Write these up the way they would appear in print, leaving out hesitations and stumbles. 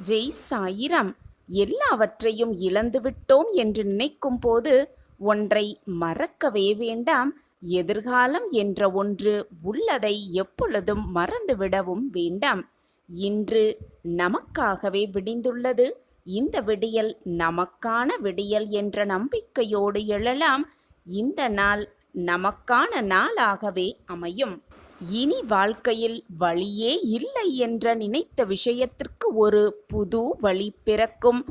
ஜெய் சாயிராம். எல்லாவற்றையும் இழந்துவிட்டோம் என்று நினைக்கும் போது ஒன்றை மறக்கவே வேண்டாம். எதிர்காலம் என்ற ஒன்று உள்ளதை எப்பொழுதும் மறந்துவிடவும் வேண்டாம். இன்று நமக்காகவே விடிந்துள்ளது. இந்த விடியல் நமக்கான விடியல் என்ற நம்பிக்கையோடு எழலாம். இந்த நாள் நமக்கான நாளாகவே அமையும். இனி வாழ்க்கையில் வழியே இல்லை என்ற நினைத்த விஷயத்திற்கு ஒரு புது வழி பிறக்கும்.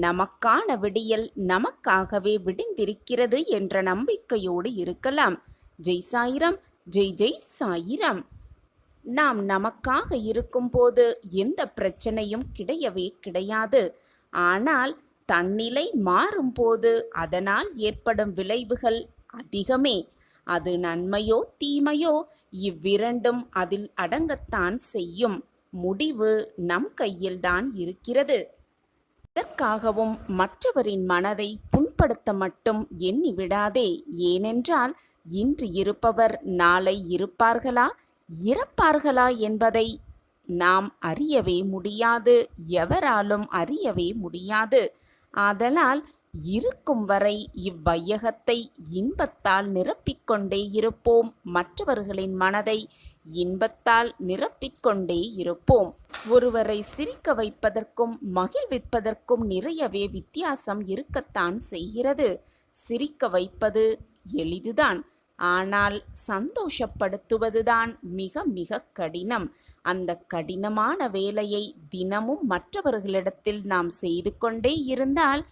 நமக்கான விடியல் நமக்காகவே விடிந்திருக்கிறது என்ற நம்பிக்கையோடு இருக்கலாம். ஜெய் சாயிராம். ஜெய் ஜெய் சாயிராம். நாம் நமக்காக இருக்கும்போது எந்த பிரச்சனையும் கிடையவே கிடையாது. ஆனால் தன்னிலை மாறும்போது அதனால் ஏற்படும் விளைவுகள் அதிகமே. அது நன்மையோ தீமையோ இவ்விரண்டும் அதில் அடங்கத்தான் செய்யும். முடிவு நம் கையில்தான் இருக்கிறது. இதற்காகவும் மற்றவரின் மனதை புண்படுத்த மட்டும் எண்ணி விடாதே. ஏனென்றால் இன்று இருப்பவர் நாளை இருப்பார்களா இறப்பார்களா என்பதை நாம் அறியவே முடியாது. எவராலும் அறியவே முடியாது. ஆதலால் இருக்கும் வரை இவ்வையகத்தை இன்பத்தால் நிரப்பிக்கொண்டே இருப்போம். மற்றவர்களின் மனதை இன்பத்தால் நிரப்பிக்கொண்டே இருப்போம். ஒருவரை சிரிக்க வைப்பதற்கும் மகிழ்விப்பதற்கும் நிறையவே வித்தியாசம் இருக்கத்தான் செய்கிறது. சிரிக்க வைப்பது எளிதுதான். ஆனால் சந்தோஷப்படுத்துவதுதான் மிக மிக கடினம். அந்த கடினமான வேலையை தினமும் மற்றவர்களிடத்தில் நாம் செய்து கொண்டே இருந்தால்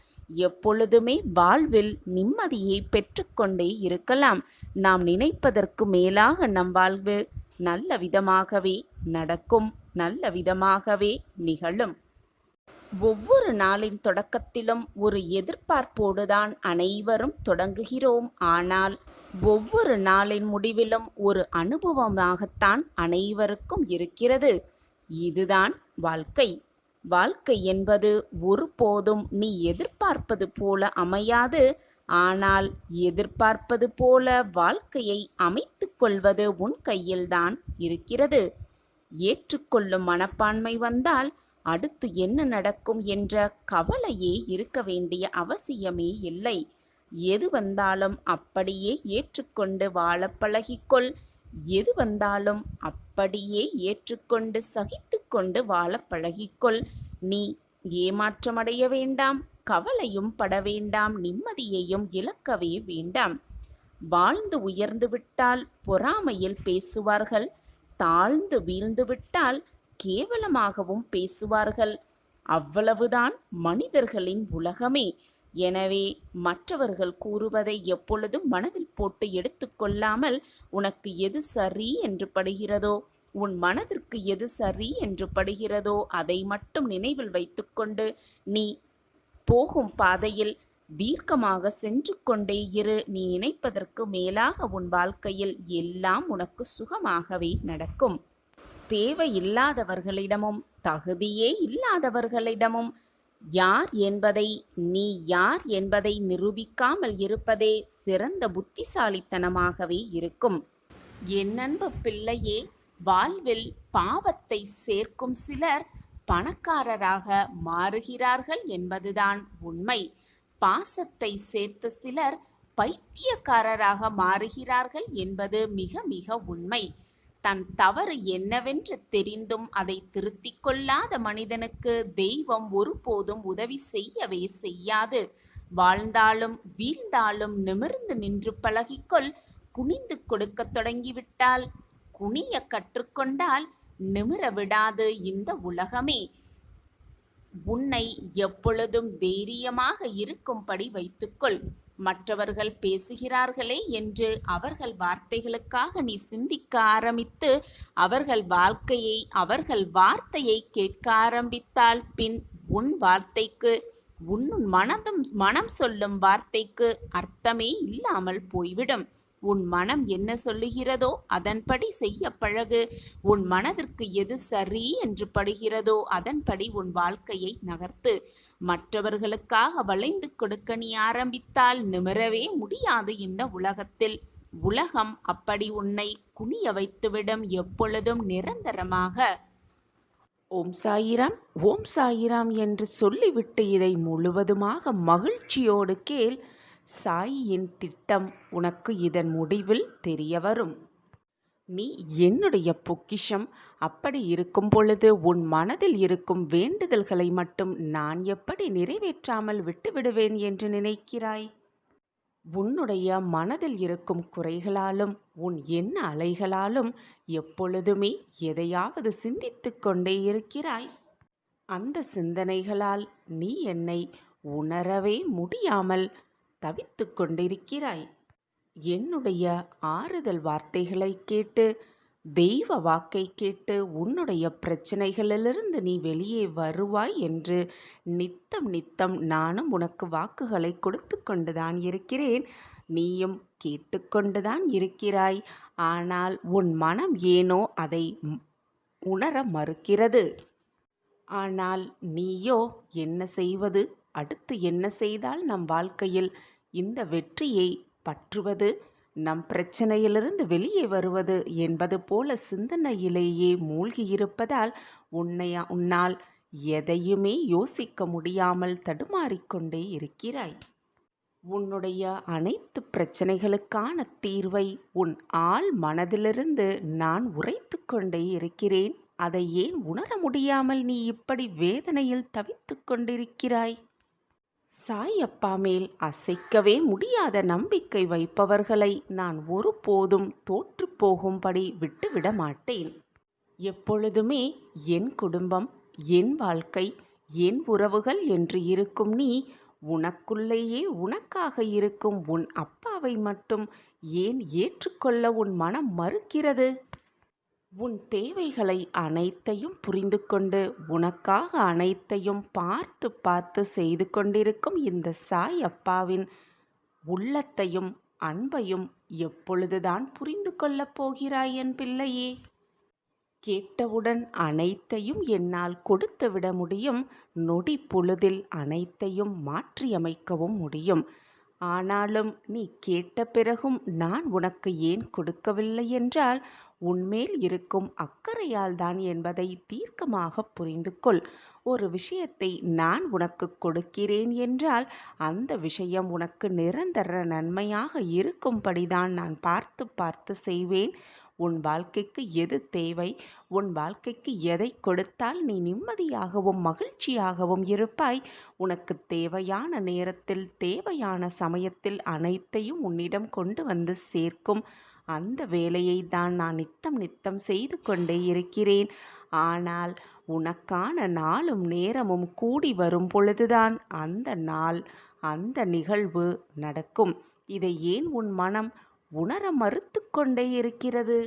எப்பொழுதுமே வாழ்வில் நிம்மதியை பெற்றுக்கொண்டே இருக்கலாம். நாம் நினைப்பதற்கு மேலாக நம் வாழ்வு நல்ல விதமாகவே நடக்கும், நல்ல விதமாகவே நிகழும். ஒவ்வொரு நாளின் தொடக்கத்திலும் ஒரு எதிர்பார்ப்போடுதான் அனைவரும் தொடங்குகிறோம். ஆனால் ஒவ்வொரு நாளின் முடிவிலும் ஒரு அனுபவமாகத்தான் அனைவருக்கும் இருக்கிறது. இதுதான் வாழ்க்கை. வாழ்க்கை என்பது ஒருபோதும் நீ எதிர்பார்ப்பது போல அமையாது. ஆனால் எதிர்பார்ப்பது போல வாழ்க்கையை அமைத்து கொள்வது உன் கையில்தான் இருக்கிறது. ஏற்றுக்கொள்ளும் மனப்பான்மை வந்தால் அடுத்து என்ன நடக்கும் என்ற கவலையே இருக்க வேண்டிய அவசியமே இல்லை. எது வந்தாலும் அப்படியே ஏற்றுக்கொண்டு வாழ பழகிக்கொள். எது வந்தாலும் அப்படியே ஏற்றுக்கொண்டு சகித்து கொண்டு வாழ பழகிக்கொள். நீ ஏமாற்றமடைய வேண்டாம், கவலையும் பட வேண்டாம், நிம்மதியையும் இழக்கவே வேண்டாம். வாழ்ந்து உயர்ந்து விட்டால் பொறாமையில் பேசுவார்கள். தாழ்ந்து வீழ்ந்து விட்டால் கேவலமாகவும் பேசுவார்கள். அவ்வளவுதான் மனிதர்களின் உலகமே. எனவே மற்றவர்கள் கூறுவதை எப்பொழுதும் மனதில் போட்டு எடுத்துக்கொள்ளாமல் உனக்கு எது சரி என்று படுகிறதோ, உன் மனதிற்கு எது சரி என்று படுகிறதோ அதை மட்டும் நினைவில் வைத்துக்கொண்டு நீ போகும் பாதையில் தீர்க்கமாக சென்று கொண்டே இரு. நீ நினைப்பதற்கு மேலாக உன் வாழ்க்கையில் எல்லாம் உனக்கு சுகமாகவே நடக்கும். தேவையில்லாதவர்களிடமும் தகுதியே இல்லாதவர்களிடமும் யார் என்பதை நீ யார் என்பதை நிரூபிக்காமல் இருப்பதே சிறந்த புத்திசாலித்தனமாகவே இருக்கும். என் அன்பு பிள்ளையே, வாழ்வில் பாவத்தை சேர்க்கும் சிலர் பணக்காரராக மாறுகிறார்கள் என்பதுதான் உண்மை. பாசத்தை சேர்த்த சிலர் பைத்தியக்காரராக மாறுகிறார்கள் என்பது மிக மிக உண்மை. தன் தவறு என்னவென்று தெரிந்தும் அதை திருத்திக் கொள்ளாத மனிதனுக்கு தெய்வம் ஒருபோதும் உதவி செய்யவே செய்யாது. வாழ்ந்தாலும் வீழ்ந்தாலும் நிமிர்ந்து நின்று பழகிக்கொள். குனிந்து கொடுக்க தொடங்கிவிட்டால், குனிய கற்றுக்கொண்டால் நிமிர விடாது இந்த உலகமே. உன்னை எப்பொழுதும் தைரியமாக இருக்கும்படி வைத்துக்கொள். மற்றவர்கள் பேசுகிறார்களே என்று அவர்கள் வார்த்தைகளுக்காக நீ சிந்திக்க ஆரம்பித்து அவர்கள் வாழ்க்கையை அவர்கள் வார்த்தையை கேட்க ஆரம்பித்தால் பின் உன் வார்த்தைக்கு உன் மனம் சொல்லும் வார்த்தைக்கு அர்த்தமே இல்லாமல் போய்விடும். உன் மனம் என்ன சொல்லுகிறதோ அதன்படி செய்ய பழகு. உன் மனதிற்கு எது சரி என்று படுகிறதோ அதன்படி உன் வாழ்க்கையை நகர்த்து. மற்றவர்களுக்காக வளைந்து கொடுக்க நீ ஆரம்பித்தால் நிமிரவே முடியாது இந்த உலகத்தில். உலகம் அப்படி உன்னை குனிய வைத்துவிடும், எப்பொழுதும் நிரந்தரமாக. ஓம் சாயிராம், ஓம் சாயிராம் என்று சொல்லிவிட்டு இதை முழுவதுமாக மகிழ்ச்சியோடு கேள். சாயியின் திட்டம் உனக்கு இதன் முடிவில் தெரிய வரும். நீ என்னுடைய பொக்கிஷம். அப்படி இருக்கும் பொழுது உன் மனதில் இருக்கும் வேண்டுதல்களை மட்டும் நான் எப்படி நிறைவேற்றாமல் விட்டுவிடுவேன் என்று நினைக்கிறாய்? உன்னுடைய மனதில் இருக்கும் குறைகளாலும் உன் எண்ண அலைகளாலும் எப்பொழுதுமே எதையாவது சிந்தித்துக் கொண்டே இருக்கிறாய். அந்த சிந்தனைகளால் நீ என்னை உணரவே முடியாமல் தவித்துக் கொண்டிருக்கிறாய். என்னுடைய ஆறுதல் வார்த்தைகளை கேட்டு, தெய்வ வாக்கை கேட்டு உன்னுடைய பிரச்சனைகளிலிருந்து நீ வெளியே வருவாய் என்று நித்தம் நித்தம் நானும் உனக்கு வாக்குகளை கொடுத்து கொண்டுதான் இருக்கிறேன். நீயும் கேட்டுக்கொண்டுதான் இருக்கிறாய். ஆனால் உன் மனம் ஏனோ அதை உணர மறுக்கிறது. ஆனால் நீயோ என்ன செய்வது, அடுத்து என்ன செய்தால் நம் வாழ்க்கையில் இந்த வெற்றியை பற்றுவது, நம் பிரச்சனையிலிருந்து வெளியே வருவது என்பது போல சிந்தனையிலேயே மூழ்கியிருப்பதால் உன்னால் எதையுமே யோசிக்க முடியாமல் தடுமாறிக்கொண்டே இருக்கிறாய். உன்னுடைய அனைத்து பிரச்சனைகளுக்கான தீர்வை உன் ஆழ் மனதிலிருந்து நான் உரைத்து கொண்டே இருக்கிறேன். அதை ஏன் உணர முடியாமல் நீ இப்படி வேதனையில் தவித்துக் கொண்டிருக்கிறாய்? சாயப்பா மேல் அசைக்கவே முடியாத நம்பிக்கை வைப்பவர்களை நான் ஒருபோதும் தோற்று போகும்படி விட்டுவிட மாட்டேன். எப்பொழுதுமே என் குடும்பம், என் வாழ்க்கை, என் உறவுகள் என்று இருக்கும் நீ, உனக்குள்ளேயே உனக்காக இருக்கும் உன் அப்பாவை மட்டும் ஏன் ஏற்றுக்கொள்ள உன் மனம் மறுக்கிறது? உன் தேவைகளை அனைத்தையும் புரிந்து கொண்டு உனக்காக அனைத்தையும் பார்த்து பார்த்து செய்து கொண்டிருக்கும் இந்த சாய் அப்பாவின் உள்ளத்தையும் அன்பையும் எப்பொழுதுதான் புரிந்து கொள்ளப் போகிறாய் என் பிள்ளையே? கேட்டவுடன் அனைத்தையும் என்னால் கொடுத்துவிட முடியும். நொடி பொழுதில் அனைத்தையும் மாற்றியமைக்கவும் முடியும். ஆனாலும் நீ கேட்ட பிறகும் நான் உனக்கு ஏன் கொடுக்கவில்லை என்றால் உன்மேல் இருக்கும் அக்கறையால் தான் என்பதை தீர்க்கமாக புரிந்து கொள். ஒரு விஷயத்தை நான் உனக்கு கொடுக்கிறேன் என்றால் அந்த விஷயம் உனக்கு நிரந்தர நன்மையாக இருக்கும்படிதான் நான் பார்த்து பார்த்து செய்வேன். உன் வாழ்க்கைக்கு எது தேவை, உன் வாழ்க்கைக்கு எதை கொடுத்தால் நீ நிம்மதியாகவும் மகிழ்ச்சியாகவும் இருப்பாய், உனக்கு தேவையான நேரத்தில் தேவையான சமயத்தில் அனைத்தையும் உன்னிடம் கொண்டு வந்து சேர்க்கும் அந்த வேலையை தான் நான் நித்தம் நித்தம் செய்து கொண்டே இருக்கிறேன். ஆனால் உனக்கான நாளும் நேரமும் கூடி வரும் பொழுதுதான் அந்த நாள், அந்த நிகழ்வு நடக்கும். இதை ஏன் உன் மனம் உணர மறுத்து கொண்டே இருக்கிறது?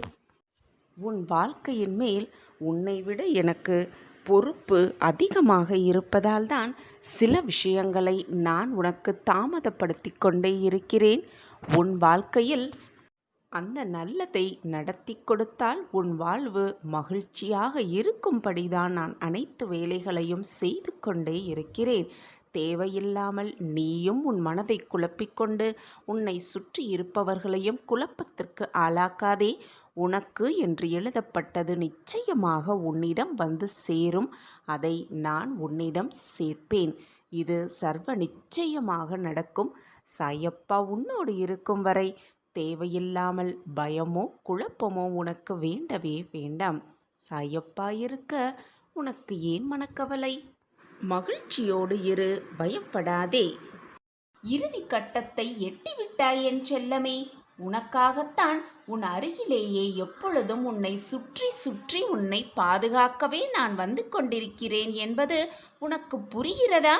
உன் வாழ்க்கையின் மேல் உன்னை விட எனக்கு பொறுப்பு அதிகமாக இருப்பதால் தான் சில விஷயங்களை நான் உனக்கு தாமதப்படுத்தி கொண்டே இருக்கிறேன். உன் வாழ்க்கையில் அந்த நல்லதை நடத்தி கொடுத்தால் உன் வாழ்வு மகிழ்ச்சியாக இருக்கும்படிதான் நான் அனைத்து வேலைகளையும் செய்து கொண்டே இருக்கிறேன். தேவையில்லாமல் நீயும் உன் மனதை குழப்பிக்கொண்டு உன்னை சுற்றி இருப்பவர்களையும் குழப்பத்திற்கு ஆளாக்காதே. உனக்கு என்று எழுதப்பட்டது நிச்சயமாக உன்னிடம் வந்து சேரும். அதை நான் உன்னிடம் சேர்ப்பேன். இது சர்வ நிச்சயமாக நடக்கும். சாயப்பா உன்னோடு இருக்கும் வரை தேவையில்லாமல் பயமோ குழப்பமோ உனக்கு வேண்டவே வேண்டாம். சாயப்பா இருக்க உனக்கு ஏன் மனக்கவலை? மகிழ்ச்சியோடு இரு, பயப்படாதே. இறுதி கட்டத்தை எட்டிவிட்டாய் என் செல்லமே. உனக்காகத்தான் உன் அருகிலேயே எப்பொழுதும் உன்னை சுற்றி சுற்றி உன்னை பாதுகாக்கவே நான் வந்து கொண்டிருக்கிறேன் என்பது உனக்கு புரிகிறதா?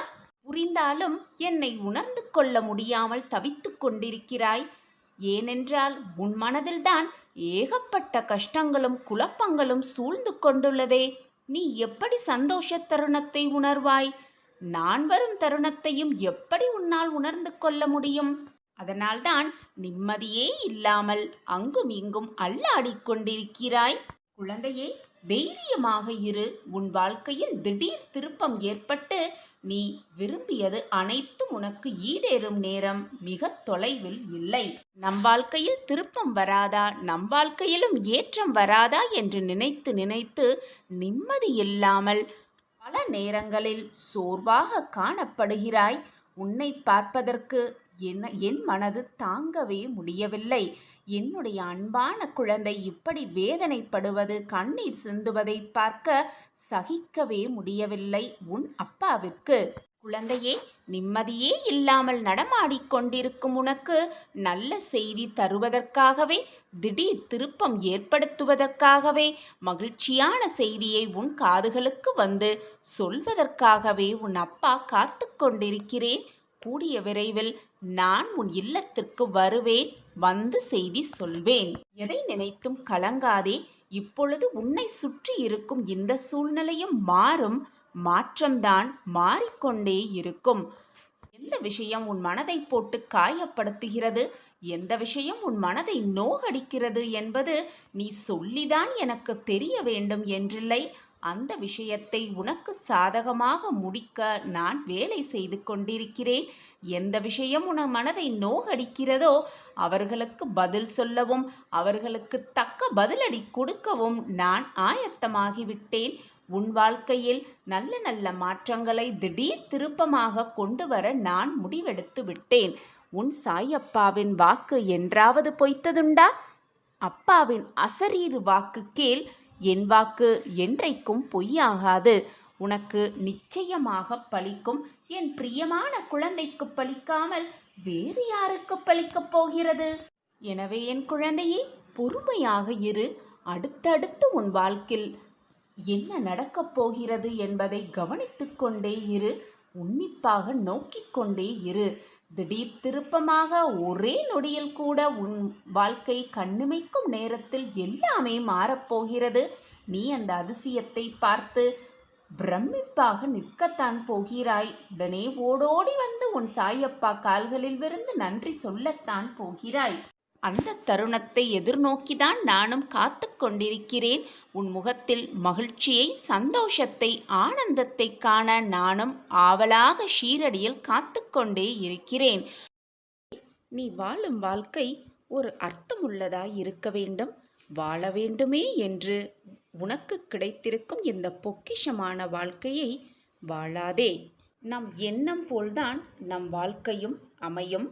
புரிந்தாலும் என்னை உணர்ந்து கொள்ள முடியாமல் தவித்துக் கொண்டிருக்கிறாய். ஏனென்றால் உன் மனதில்தான் ஏகப்பட்ட கஷ்டங்களும் குழப்பங்களும் சூழ்ந்து கொண்டுள்ளதே. நீ எப்படி சந்தோஷ தருணத்தை உணர்வாய்? நான் வரும் தருணத்தையும் எப்படி உன்னால் உணர்ந்து கொள்ள முடியும்? அதனால்தான் நிம்மதியே இல்லாமல் அங்கும் இங்கும் அல்லாடிக் கொண்டிருக்கிறாய். குழந்தையே, தைரியமாக இரு. உன் வாழ்க்கையில் திடீர் திருப்பம் ஏற்பட்டு நீ விரும்பியது அனைத்தும் உனக்கு ஈடேறும் நேரம் மிக தொலைவில் இல்லை. நம் வாழ்க்கையில் திருப்பம் வராதா, நம் வாழ்க்கையிலும் ஏற்றம் வராதா என்று நினைத்து நினைத்து நிம்மதி இல்லாமல் பல நேரங்களில் சோர்வாக காணப்படுகிறாய். உன்னை பார்ப்பதற்கு என் மனது தாங்கவே முடியவில்லை. என்னுடைய அன்பான குழந்தை இப்படி வேதனைப்படுவது, கண்ணீர் சிந்துவதை பார்க்க சகிக்கவே முடியவில்லை உன் அப்பாவிற்கு. குழந்தையே, நிம்மதியே இல்லாமல் நடமாடிக்கொண்டிருக்கும் உனக்கு நல்ல செய்தி தருவதற்காகவே, திடீர் திருப்பம் ஏற்படுத்துவதற்காகவே, மகிழ்ச்சியான செய்தியை உன் காதுகளுக்கு வந்து சொல்வதற்காகவே உன் அப்பா காத்து கொண்டிருக்கிறேன். கூடிய விரைவில் நான் உன் இல்லத்திற்கு வருவேன், வந்து செய்தி சொல்வேன். எதை நினைத்தும் கலங்காதே. இப்பொழுது உன்னை சுற்றி இருக்கும் இந்த சூழ்நிலையும் மாறும். மாற்றம்தான் மாறிக்கொண்டே இருக்கும். எந்த விஷயம் உன் மனதை போட்டு காயப்படுத்துகிறது, எந்த விஷயம் உன் மனதை நோகடிக்கிறது என்பது நீ சொல்லிதான் எனக்கு தெரிய வேண்டும் என்றில்லை. அந்த விஷயத்தை உனக்கு சாதகமாக முடிக்க நான் வேலை செய்து கொண்டிருக்கிறேன். எந்த விஷயம் உன் மனதை நோகடிக்கிறதோ அவர்களுக்கு பதில் சொல்லவும், அவர்களுக்கு தக்க பதிலடி கொடுக்கவும் நான் ஆயத்தமாகிவிட்டேன். உன் வாழ்க்கையில் நல்ல நல்ல மாற்றங்களை திடீர் திருப்பமாக கொண்டு வர நான் முடிவெடுத்து விட்டேன். உன் சாயப்பாவின் வாக்கு என்றாவது பொய்த்ததுண்டா? அப்பாவின் அசரீறு வாக்கு கேள். என் வாக்கு என்றைக்கும் பொய்யாகாது. உனக்கு நிச்சயமாக பலிக்கும். என் பிரியமான குழந்தைக்கு பலிக்காமல் வேறு யாருக்கு பலிக்கப் போகிறது? எனவே என் குழந்தையே, பொறுமையாக இரு. அடுத்தடுத்து உன் வாழ்க்கையில் என்ன நடக்கப் போகிறது என்பதை கவனித்துக் கொண்டே இரு. உன்னிப்பாக நோக்கிக் கொண்டே இரு. திடீர் திருப்பமாக ஒரே நொடியில் கூட உன் வாழ்க்கை கண்ணிமைக்கும் நேரத்தில் எல்லாமே மாறப்போகிறது. நீ அந்த அதிசயத்தை பார்த்து பிரமிப்பாக நிற்கத்தான் போகிறாய். உடனே ஓடோடி வந்து உன் சாயப்பா கால்களில் விழுந்து நன்றி சொல்லத்தான் போகிறாய். அந்த தருணத்தை எதிர்நோக்கிதான் நானும் காத்து கொண்டிருக்கிறேன். உன் முகத்தில் மகிழ்ச்சியை, சந்தோஷத்தை, ஆனந்தத்தை காண நானும் ஆவலாக ஷீரடியில் காத்து கொண்டே இருக்கிறேன். நீ வாழும் வாழ்க்கை ஒரு அர்த்தமுள்ளதாய் இருக்க வேண்டும். வாழ வேண்டுமே என்று உனக்கு கிடைத்திருக்கும் இந்த பொக்கிஷமான வாழ்க்கையை வாழாதே. நம் எண்ணம் போல்தான் நம் வாழ்க்கையும் அமையும்.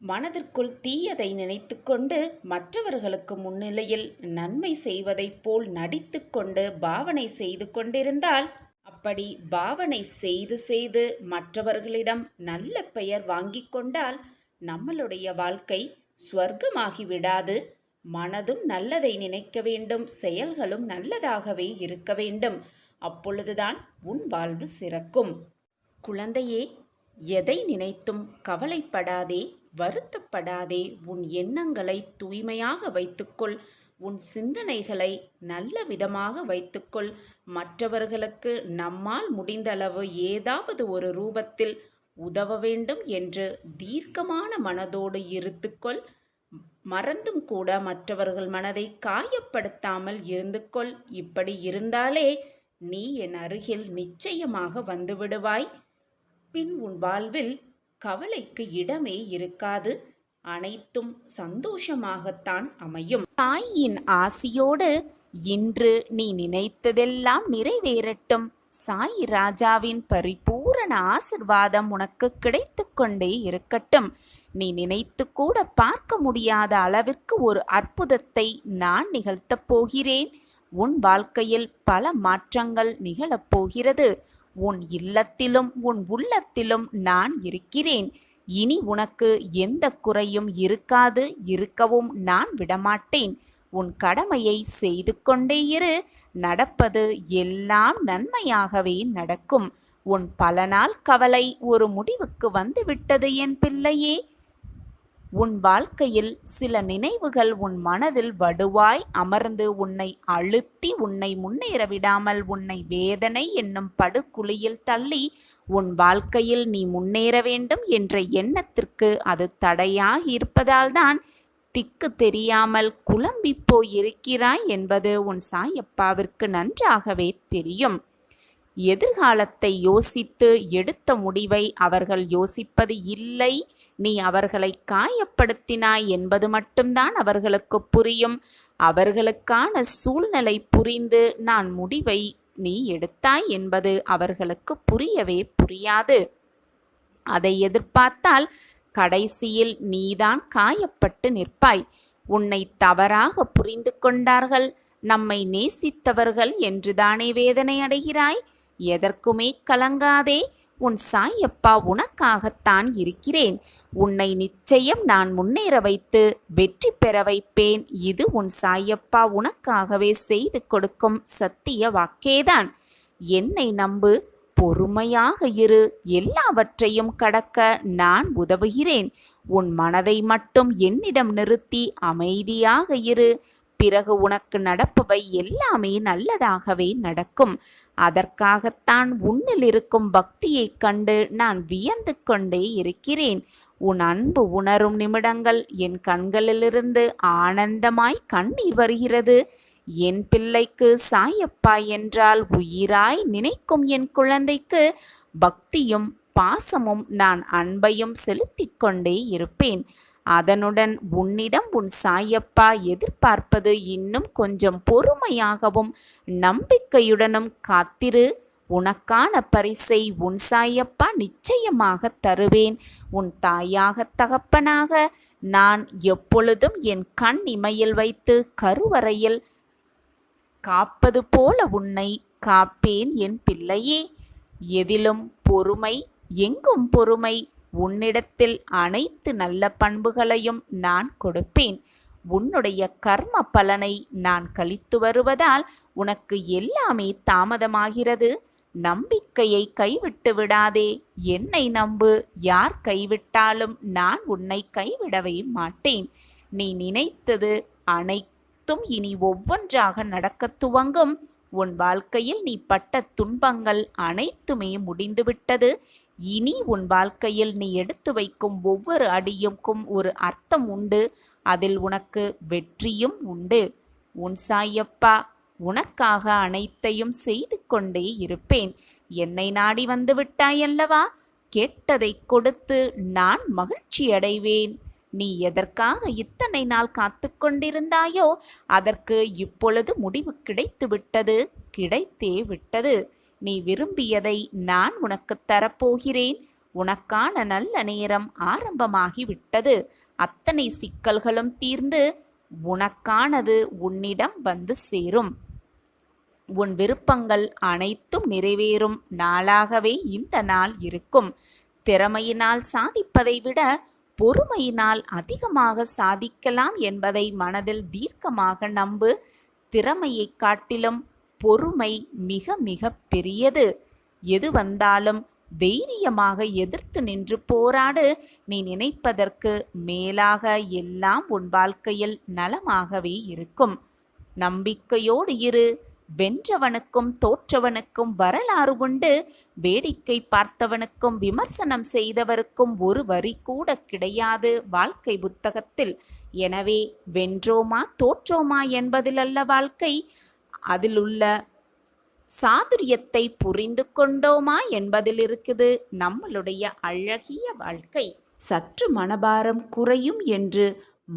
மனதிற்குள் தீயதை நினைத்து கொண்டு மற்றவர்களுக்கு முன்னிலையில் நன்மை செய்வதைப் போல் நடித்து கொண்டு பாவனை செய்து கொண்டிருந்தால், அப்படி பாவனை செய்து செய்து மற்றவர்களிடம் நல்ல பெயர் வாங்கி கொண்டால் நம்மளுடைய வாழ்க்கை ஸ்வர்க்கமாகி விடாது. மனதும் நல்லதை நினைக்க வேண்டும், செயல்களும் நல்லதாகவே இருக்க வேண்டும். அப்பொழுதுதான் உன் வாழ்வு சிறக்கும். குழந்தையே, எதை நினைத்தும் கவலைப்படாதே, வருத்தப்படாதே. உன் எண்ணங்களை தூய்மையாக வைத்துக்கொள். உன் சிந்தனைகளை நல்ல விதமாக வைத்துக்கொள். மற்றவர்களுக்கு நம்மால் முடிந்தளவு ஏதாவது ஒரு ரூபத்தில் உதவ வேண்டும் என்று தீர்க்கமான மனதோடு இருந்துக்கொள். மறந்தும் கூட மற்றவர்கள் மனதை காயப்படுத்தாமல் இருந்து கொள். இப்படி இருந்தாலே நீ என் அருகில் நிச்சயமாக வந்து விடுவாய். பின் உன் வாழ்வில் கவலைக்கு இடமே இருக்காது. அனைத்தும் சந்தோஷமாகத்தான் அமையும். தாயின் ஆசியோடு இன்று நீ நினைத்ததெல்லாம் நிறைவேறட்டும். சாய் ராஜாவின் பரிபூரண ஆசிர்வாதம் உனக்கு கிடைத்து கொண்டே இருக்கட்டும். நீ நினைத்து கூட பார்க்க முடியாத அளவிற்கு ஒரு அற்புதத்தை நான் நிகழ்த்தப் போகிறேன். உன் வாழ்க்கையில் பல மாற்றங்கள் நிகழப்போகிறது. உன் இல்லத்திலும் உன் உள்ளத்திலும் நான் இருக்கிறேன். இனி உனக்கு எந்த குறையும் இருக்காது, இருக்கவும் நான் விடமாட்டேன். உன் கடமையை செய்து கொண்டே இரு. நடப்பது எல்லாம் நன்மையாகவே நடக்கும். உன் பல நாள் கவலை ஒரு முடிவுக்கு வந்துவிட்டது என் பிள்ளையே. உன் வாழ்க்கையில் சில நினைவுகள் உன் மனதில் வடுவாய் அமர்ந்து உன்னை அழுத்தி உன்னை முன்னேற விடாமல் உன்னை வேதனை என்னும் படுகுழியில் தள்ளி உன் வாழ்க்கையில் நீ முன்னேற வேண்டும் என்ற எண்ணத்திற்கு அது தடையாகி இருப்பதால்தான் திக்கு தெரியாமல் குழம்பிப் போயிருக்கிறாய் என்பது உன் சாயப்பாவிற்கு நன்றாகவே தெரியும். எதிர்காலத்தை யோசித்து எடுத்த முடிவை அவர்கள் யோசிப்பது இல்லை. நீ அவர்களை காயப்படுத்தினாய் என்பது மட்டும்தான் அவர்களுக்கு புரியும். அவர்களுக்கான சூழ்நிலை புரிந்து நான் முடிவை நீ எடுத்தாய் என்பது அவர்களுக்கு புரியவே புரியாது. அதை எதிர்பார்த்தால் கடைசியில் நீதான் காயப்பட்டு நிற்பாய். உன்னை தவறாக புரிந்து கொண்டார்கள், நம்மை நேசித்தவர்கள் என்றுதானே வேதனை அடைகிறாய்? எதற்குமே கலங்காதே. உன் சாயப்பா உனக்காகத்தான் இருக்கிறேன். உன்னை நிச்சயம் நான் முன்னேற வைத்து வெற்றி பெற வைப்பேன். இது உன் சாயப்பா உனக்காகவே செய்து கொடுக்கும் சத்திய வாக்கேதான். என்னை நம்பு, பொறுமையாக இரு. எல்லாவற்றையும் கடக்க நான் உதவுகிறேன். உன் மனதை மட்டும் என்னிடம் நிறுத்தி அமைதியாக இரு. பிறகு உனக்கு நடப்பவை எல்லாமே நல்லதாகவே நடக்கும். அதற்காகத்தான் உன்னில் இருக்கும் பக்தியைக் கண்டு நான் வியந்து கொண்டே இருக்கிறேன். உன் அன்பு உணரும் நிமிடங்கள் என் கண்களிலிருந்து ஆனந்தமாய் கண்ணீர் வருகிறது. என் பிள்ளைக்கு சாயப்பா என்றால் உயிராய் நினைக்கும் என் குழந்தைக்கு பக்தியும் பாசமும் நான் அன்பையும் செலுத்திக் கொண்டே இருப்பேன். அதனுடன் உன்னிடம் உன் சாயப்பா எதிர்பார்ப்பது இன்னும் கொஞ்சம் பொறுமையாகவும் நம்பிக்கையுடனும் காத்திரு. உனக்கான பரிசை உன் சாயப்பா நிச்சயமாக தருவேன். உன் தாயாக தகப்பனாக நான் எப்பொழுதும் என் கண் இமையில் வைத்து கருவறையில் காப்பது போல உன்னை காப்பேன் என் பிள்ளையே. எதிலும் பொறுமை, எங்கும் பொறுமை. உன்னிடத்தில் அனைத்து நல்ல பண்புகளையும் நான் கொடுப்பேன். உன்னுடைய கர்ம பலனை நான் கழித்து வருவதால் உனக்கு எல்லாமே தாமதமாகிறது. நம்பிக்கையை கைவிட்டு விடாதே. என்னை நம்பு. யார் கைவிட்டாலும் நான் உன்னை கைவிடவே மாட்டேன். நீ நினைத்தது அனைத்தும் இனி ஒவ்வொன்றாக நடக்கத் துவங்கும். உன் வாழ்க்கையில் நீ பட்ட துன்பங்கள் அனைத்துமே முடிந்துவிட்டது. இனி உன் வாழ்க்கையில் நீ எடுத்து வைக்கும் ஒவ்வொரு அடியுக்கும் ஒரு அர்த்தம் உண்டு. அதில் உனக்கு வெற்றியும் உண்டு. உன் சாயப்பா உனக்காக அனைத்தையும் செய்து கொண்டே இருப்பேன். என்னை நாடி வந்து விட்டாயல்லவா? கேட்டதை கொடுத்து நான் மகிழ்ச்சி அடைவேன். நீ எதற்காக இத்தனை நாள் காத்து கொண்டிருந்தாயோ அதற்கு இப்பொழுது முடிவு கிடைத்து விட்டது. கிடைத்தே விட்டது. நீ விரும்பியதை நான் உனக்கு தரப்போகிறேன். உனக்கான நல்ல நேரம் ஆரம்பமாகிவிட்டது. அத்தனை சிக்கல்களும் தீர்ந்து உனக்கானது உன்னிடம் வந்து சேரும். உன் விருப்பங்கள் அனைத்தும் நிறைவேறும் நாளாகவே இந்த நாள் இருக்கும். திறமையினால் சாதிப்பதை விட பொறுமையினால் அதிகமாக சாதிக்கலாம் என்பதை மனதில் தீர்க்கமாக நம்பு. திறமையை காட்டிலும் பொறுமை மிக மிக பெரியது. எது வந்தாலும் தைரியமாக எதிர்த்து நின்று போராடு. நீ நினைப்பதற்கு மேலாக எல்லாம் உன் வாழ்க்கையில் நலமாகவே இருக்கும். நம்பிக்கையோடு இரு. வென்றவனுக்கும் தோற்றவனுக்கும் வரலாறு உண்டு. வேடிக்கை பார்த்தவனுக்கும் விமர்சனம் செய்தவருக்கும் ஒரு வரி கூட கிடையாது வாழ்க்கை புத்தகத்தில். எனவே வென்றோமா தோற்றோமா என்பதில் அல்ல வாழ்க்கை, அதில் உள்ள சாதுரியத்தை புரிந்து கொண்டோமா என்பதில் இருக்குது நம்மளுடைய அழகிய வாழ்க்கை. சற்று மனபாரம் குறையும் என்று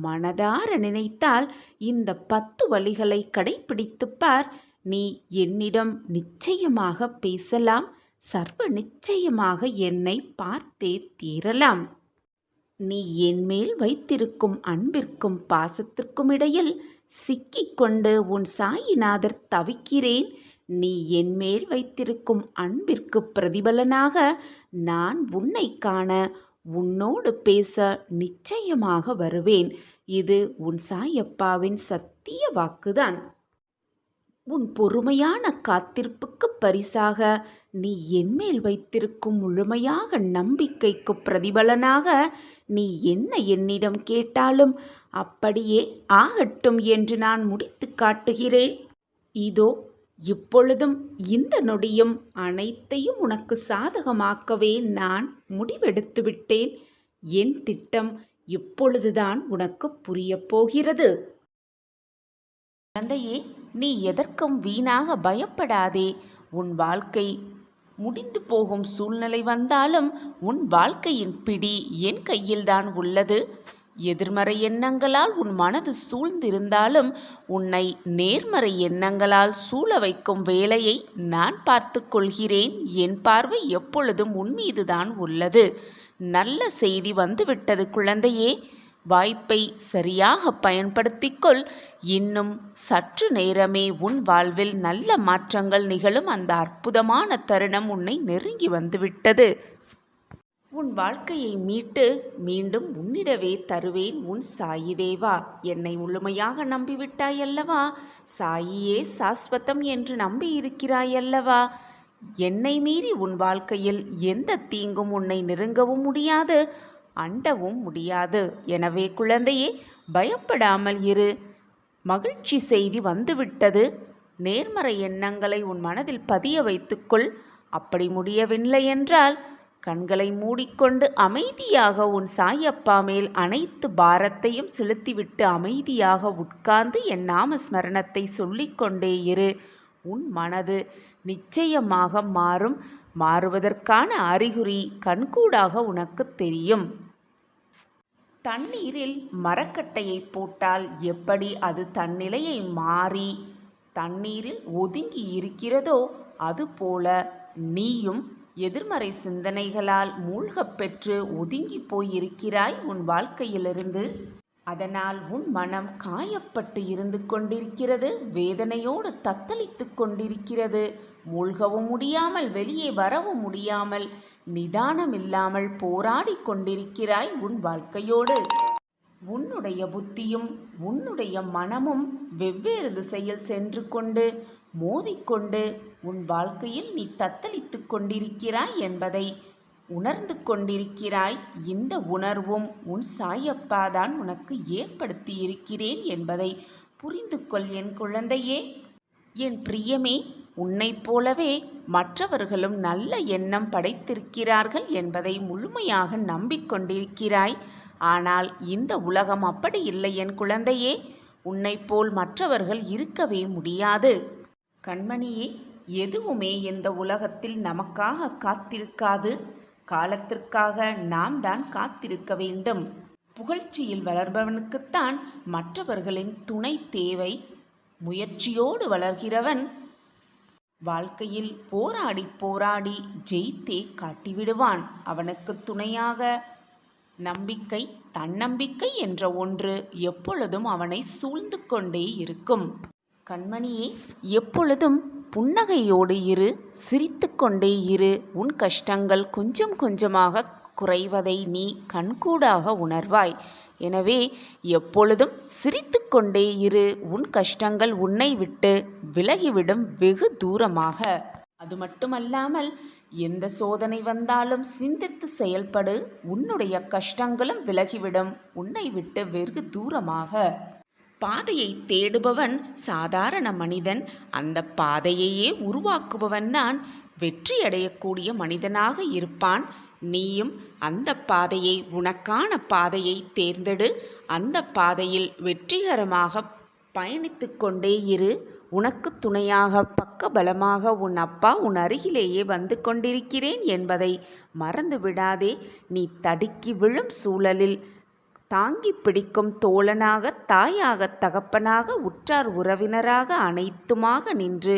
மனதார நினைத்தால் இந்த 10 வழிகளை கடைப்பிடித்துப் பார். நீ என்னிடம் நிச்சயமாக பேசலாம். சர்வ நிச்சயமாக என்னை பார்த்தே தீரலாம். நீ என்மேல் வைத்திருக்கும் அன்பிற்கும் பாசத்திற்கும் இடையில் சிக்கிக்கொண்டு உன் சாயிநாதர் தவிக்கிறேன். நீ என்மேல் வைத்திருக்கும் அன்பிற்கு பிரதிபலனாக நான் உன்னை காண உன்னோடு பேச நிச்சயமாக வருவேன். இது உன் சாயப்பாவின் சத்திய வாக்குதான். உன் பொறுமையான காத்திருப்புக்கு பரிசாக நீ என்மேல் வைத்திருக்கும் முழுமையாக நம்பிக்கைக்கு பிரதிபலனாக நீ என்ன என்னிடம் கேட்டாலும் அப்படியே ஆகட்டும் என்று நான் முடித்து காட்டுகிறேன். இதோ இப்பொழுதும் இந்த நொடியும் அனைத்தையும் உனக்கு சாதகமாக்கவே நான் முடிவெடுத்து விட்டேன். என் திட்டம் இப்பொழுதுதான் உனக்கு புரியப் போகிறது. குழந்தையே, நீ எதற்கும் வீணாக பயப்படாதே. உன் வாழ்க்கை முடிந்து போகும் சூழ்நிலை வந்தாலும் உன் வாழ்க்கையின் பிடி என் கையில்தான் உள்ளது. எதிர்மறை எண்ணங்களால் உன் மனது சூழ்ந்திருந்தாலும் உன்னை நேர்மறை எண்ணங்களால் சூழ வைக்கும் வேலையை நான் பார்த்து கொள்கிறேன். என் பார்வை எப்பொழுதும் உன் மீதுதான் உள்ளது. நல்ல செய்தி வந்துவிட்டது குழந்தையே. வாய்ப்பை சரியாக பயன்படுத்திக்கொள். இன்னும் சற்று நேரமே உன் வாழ்வில் நல்ல மாற்றங்கள் நிகழும் அந்த அற்புதமான தருணம் உன்னை நெருங்கி வந்துவிட்டது. உன் வாழ்க்கையை மீட்டு மீண்டும் உன்னிடவே தருவேன் உன் சாயி தேவா. என்னை முழுமையாக நம்பிவிட்டாயல்லவா? சாயியே சாஸ்வதம் என்று நம்பியிருக்கிறாயல்லவா? என்னை மீறி உன் வாழ்க்கையில் எந்த தீங்கும் உன்னை நெருங்கவும் முடியாது, அண்டவும் முடியாது. எனவே குழந்தையே, பயப்படாமல் இரு. மகிழ்ச்சி செய்தி வந்துவிட்டது. நேர்மறை எண்ணங்களை உன் மனதில் பதிய வைத்துக்கொள். அப்படி முடியவில்லை என்றால் கண்களை மூடிக்கொண்டு அமைதியாக உன் சாயப்பா மேல் அனைத்து பாரத்தையும் செலுத்திவிட்டு அமைதியாக உட்கார்ந்து என் நாமஸ்மரணத்தை சொல்லிக்கொண்டே இரு. உன் மனது நிச்சயமாக மாறும். மாறுவதற்கான அறிகுறி கண்கூடாக உனக்கு தெரியும். தண்ணீரில் மரக்கட்டையை போட்டால் எப்படி அது தன்னிலையை மாறி தண்ணீரில் ஒதுங்கி இருக்கிறதோ அதுபோல நீயும் எதிர்மறை சிந்தனைகளால் மூழ்கப் பெற்று ஒதுங்கி போயிருக்கிறாய் உன் வாழ்க்கையிலிருந்து. அதனால் உன் மனம் காயப்பட்டு இருந்து கொண்டிருக்கிறது. வேதனையோடு தத்தளித்து கொண்டிருக்கிறது. மூழ்கவும் முடியாமல் வெளியே வரவும் முடியாமல் நிதானமில்லாமல் போராடி கொண்டிருக்கிறாய் உன் வாழ்க்கையோடு. உன்னுடைய புத்தியும் உன்னுடைய மனமும் வெவ்வேறு திசையில் சென்று கொண்டு மோதிக்கொண்டு உன் வாழ்க்கையில் நீ தத்தளித்து கொண்டிருக்கிறாய் என்பதை உணர்ந்து கொண்டிருக்கிறாய். இந்த உணர்வும் உன் சாயப்பாதான் உனக்கு ஏற்படுத்தி இருக்கிறேன் என்பதை புரிந்து கொள் என் குழந்தையே. என் பிரியமே, உன்னைப் போலவே மற்றவர்களும் நல்ல எண்ணம் படைத்திருக்கிறார்கள் என்பதை முழுமையாக நம்பிக்கொண்டிருக்கிறாய். ஆனால் இந்த உலகம் அப்படி இல்லை என் குழந்தையே. உன்னைப் போல் மற்றவர்கள் இருக்கவே முடியாது. கண்மணியே, எதுவுமே இந்த உலகத்தில் நமக்காக காத்திருக்காது. காலத்திற்காக நாம் தான் காத்திருக்க வேண்டும். புகழ்ச்சியில் வளர்பவனுக்குத்தான் மற்றவர்களின் துணை தேவை. முயற்சியோடு வளர்கிறவன் வாழ்க்கையில் போராடி போராடி ஜெயித்தே காட்டிவிடுவான். அவனுக்கு துணையாக நம்பிக்கை, தன்னம்பிக்கை என்ற ஒன்று எப்பொழுதும் அவனை சூழ்ந்து கொண்டே இருக்கும். கண்மணியே, எப்பொழுதும் புன்னகையோடு இரு, சிரித்து கொண்டே இரு. உன் கஷ்டங்கள் கொஞ்சம் கொஞ்சமாக குறைவதை நீ கண்கூடாக உணர்வாய். எனவே எப்பொழுதும் சிரித்து கொண்டே இரு. உன் கஷ்டங்கள் உன்னை விட்டு விலகிவிடும் வெகு தூரமாக. அது மட்டுமல்லாமல் எந்த சோதனை வந்தாலும் சிந்தித்து செயல்படு. உன்னுடைய கஷ்டங்களும் விலகிவிடும் உன்னை விட்டு வெகு தூரமாக. பாதையை தேடுபவன் சாதாரண மனிதன். அந்த பாதையையே உருவாக்குபவன் தான் வெற்றியடையக்கூடிய மனிதனாக இருப்பான். நீயும் அந்த பாதையை, உனக்கான பாதையை தேர்ந்தெடு. அந்த பாதையில் வெற்றிகரமாக பயணித்து கொண்டே இரு. உனக்கு துணையாக பக்கபலமாக உன் அப்பா உன் அருகிலேயே வந்து கொண்டிருக்கிறேன் என்பதை மறந்து விடாதே. நீ தடுக்கி விழும் சூழலில் தாங்கி பிடிக்கும் தோழனாக, தாயாக, தகப்பனாக, உற்றார் உறவினராக அனைத்துமாக நின்று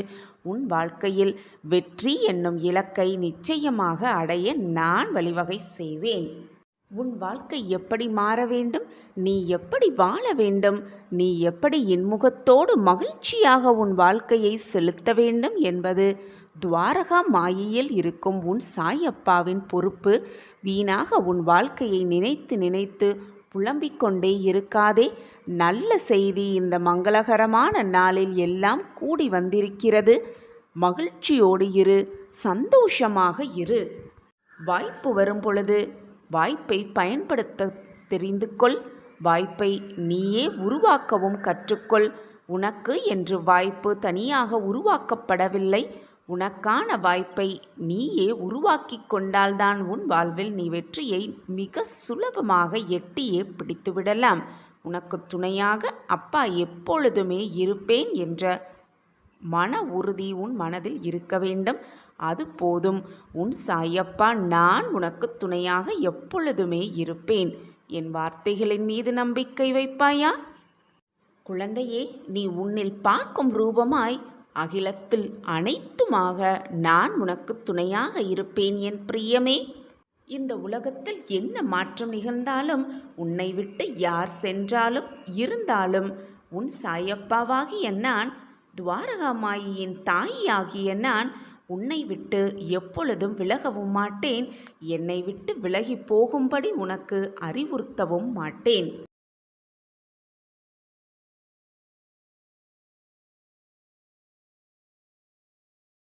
உன் வாழ்க்கையில் வெற்றி என்னும் இலக்கை நிச்சயமாக அடைய நான் வழிவகை செய்வேன். உன் வாழ்க்கை எப்படி மாற வேண்டும், நீ எப்படி வாழ வேண்டும், நீ எப்படி இன்முகத்தோடு மகிழ்ச்சியாக உன் வாழ்க்கையை செலுத்த வேண்டும் என்பது துவாரகா மாயையில் இருக்கும் உன் சாயப்பாவின் பொறுப்பு. வீணாக உன் வாழ்க்கையை நினைத்து நினைத்து புலம்பிக் கொண்டே இருக்காதே. நல்ல செய்தி இந்த மங்களகரமான நாளில் எல்லாம் கூடி வந்திருக்கிறது. மகிழ்ச்சியோடு இரு, சந்தோஷமாக இரு. வாய்ப்பு வரும் பொழுது வாய்ப்பை பயன்படுத்த தெரிந்து கொள். வாய்ப்பை நீயே உருவாக்கவும் கற்றுக்கொள். உனக்கு என்று வாய்ப்பு தனியாக உருவாக்கப்படவில்லை. உனக்கான வாய்ப்பை நீயே உருவாக்கி கொண்டால்தான் உன் வாழ்வில் நீ வெற்றியை மிக சுலபமாக எட்டியே பிடித்துவிடலாம். உனக்கு துணையாக அப்பா எப்பொழுதுமே இருப்பேன் என்ற மன உறுதி உன் மனதில் இருக்க வேண்டும். அது போதும். உன் சாயப்பா நான் உனக்கு துணையாக எப்பொழுதுமே இருப்பேன். என் வார்த்தைகளின் மீது நம்பிக்கை வைப்பாயா? குழந்தையே, நீ உன்னில் பார்க்கும் ரூபமாய் அகிலத்தில் அனைத்துமாக நான் உனக்கு துணையாக இருப்பேன் என் பிரியமே. இந்த உலகத்தில் என்ன மாற்றம் நிகழ்ந்தாலும், உன்னை விட்டு யார் சென்றாலும் இருந்தாலும், உன் சாயப்பாவாகிய நான், துவாரகாமாயின் தாயியாகிய நான் உன்னை விட்டு எப்பொழுதும் விலகவும் மாட்டேன். என்னை விட்டு விலகி போகும்படி உனக்கு அறிவுறுத்தவும் மாட்டேன்.